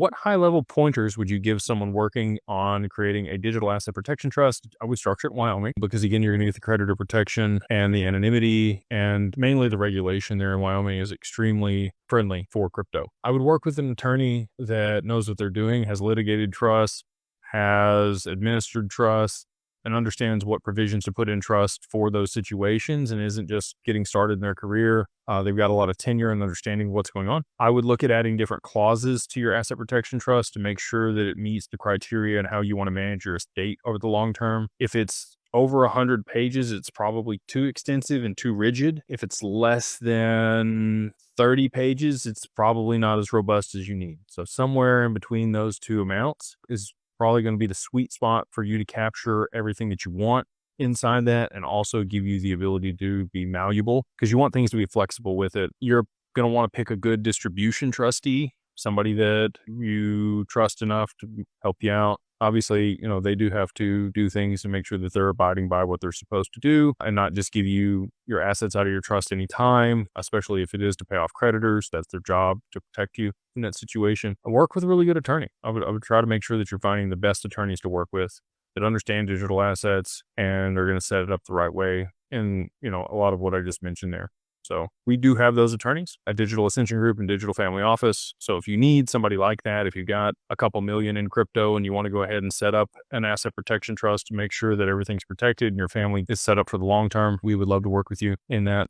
What high level pointers would you give someone working on creating a digital asset protection trust? I would structure it in Wyoming because, again, you're going to get the creditor protection and the anonymity, and mainly the regulation there in Wyoming is extremely friendly for crypto. I would work with an attorney that knows what they're doing, has litigated trusts, has administered trusts, and understands what provisions to put in trust for those situations and isn't just getting started in their career. They've got a lot of tenure and understanding of what's going on. I would look at adding different clauses to your asset protection trust to make sure that it meets the criteria and how you want to manage your estate over the long term. If it's over 100 pages, it's probably too extensive and too rigid. If it's less than 30 pages, it's probably not as robust as you need. So somewhere in between those two amounts is probably going to be the sweet spot for you to capture everything that you want inside that and also give you the ability to be malleable because you want things to be flexible with it. You're going to want to pick a good distribution trustee, somebody that you trust enough to help you out. Obviously, they do have to do things to make sure that they're abiding by what they're supposed to do and not just give you your assets out of your trust anytime, especially if it is to pay off creditors. That's their job, to protect you in that situation. And work with a really good attorney. I would try to make sure that you're finding the best attorneys to work with that understand digital assets and are going to set it up the right way. And, a lot of what I just mentioned there. So we do have those attorneys at Digital Ascension Group and Digital Family Office. So if you need somebody like that, if you've got a couple million in crypto and you want to go ahead and set up an asset protection trust to make sure that everything's protected and your family is set up for the long term, we would love to work with you in that.